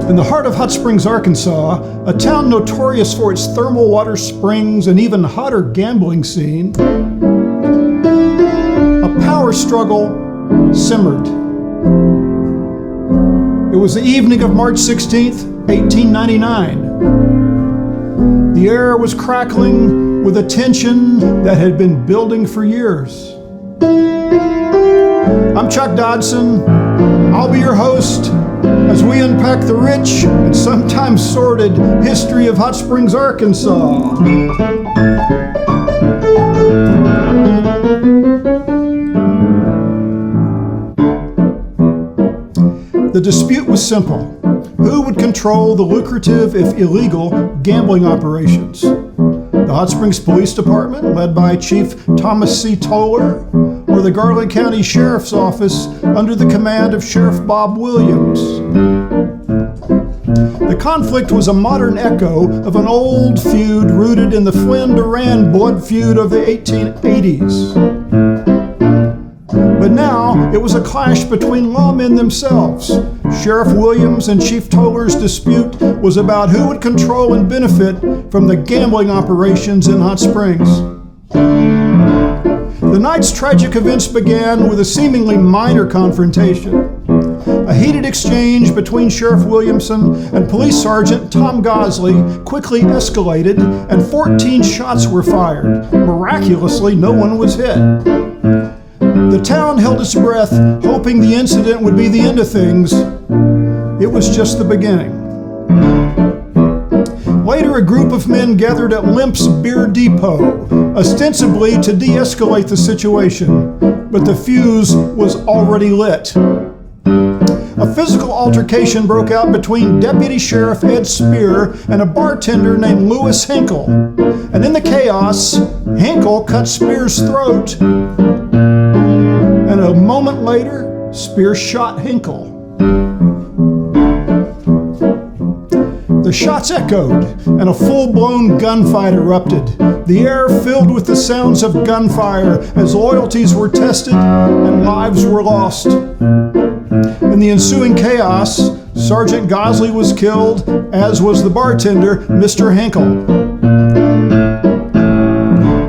In the heart of Hot Springs, Arkansas, a town notorious for its thermal water springs and even hotter gambling scene, a power struggle simmered. It was the evening of March 16th, 1899. The air was crackling with a tension that had been building for years. I'm Chuck Dodson. I'll be your host as we unpack the rich and sometimes sordid history of Hot Springs, Arkansas. The dispute was simple. Who would control the lucrative, if illegal, gambling operations? The Hot Springs Police Department, led by Chief Thomas C. Toller, or the Garland County Sheriff's Office under the command of Sheriff Bob Williams? The conflict was a modern echo of an old feud rooted in the Flynn-Durand blood feud of the 1880s. But now it was a clash between lawmen themselves. Sheriff Williams and Chief Toller's dispute was about who would control and benefit from the gambling operations in Hot Springs. The night's tragic events began with a seemingly minor confrontation. A heated exchange between Sheriff Williamson and Police Sergeant Tom Gosley quickly escalated, and 14 shots were fired. Miraculously, no one was hit. The town held its breath, hoping the incident would be the end of things. It was just the beginning. Later, a group of men gathered at Limp's Beer Depot, ostensibly to de-escalate the situation, but the fuse was already lit. A physical altercation broke out between Deputy Sheriff Ed Spear and a bartender named Lewis Hinkle. And in the chaos, Hinkle cut Spear's throat. And a moment later, Spear shot Hinkle. The shots echoed, and a full-blown gunfight erupted. The air filled with the sounds of gunfire as loyalties were tested and lives were lost. In the ensuing chaos, Sergeant Gosley was killed, as was the bartender, Mr. Hinkle.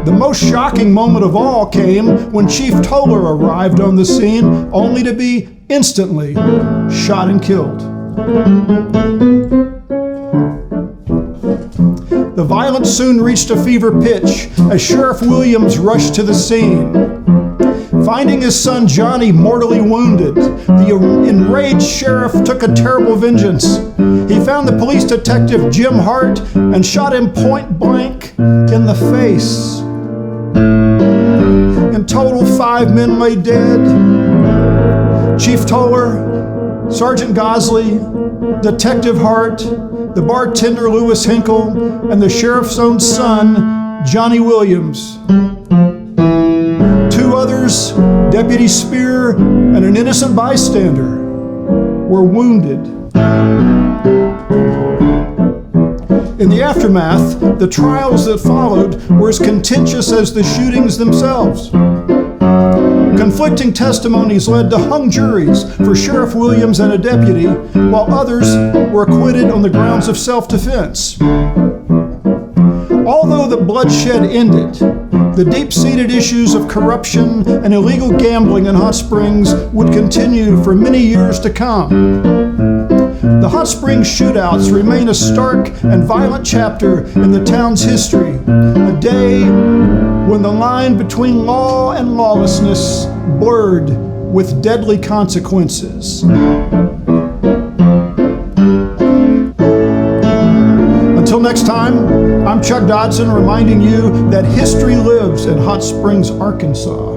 The most shocking moment of all came when Chief Toller arrived on the scene, only to be instantly shot and killed. The violence soon reached a fever pitch as Sheriff Williams rushed to the scene. Finding his son Johnny mortally wounded, the enraged sheriff took a terrible vengeance. He found the police detective Jim Hart and shot him point blank in the face. In total, 5 men lay dead. Chief Toller, Sergeant Gosley, Detective Hart, the bartender Lewis Hinkle, and the sheriff's own son, Johnny Williams. 2 others, Deputy Spear and an innocent bystander, were wounded. In the aftermath, the trials that followed were as contentious as the shootings themselves. Conflicting testimonies led to hung juries for Sheriff Williams and a deputy, while others were acquitted on the grounds of self-defense. Although the bloodshed ended, the deep-seated issues of corruption and illegal gambling in Hot Springs would continue for many years to come. The Hot Springs shootouts remain a stark and violent chapter in the town's history, a day when the line between law and lawlessness blurred with deadly consequences. Until next time, I'm Chuck Dodson, reminding you that history lives in Hot Springs, Arkansas.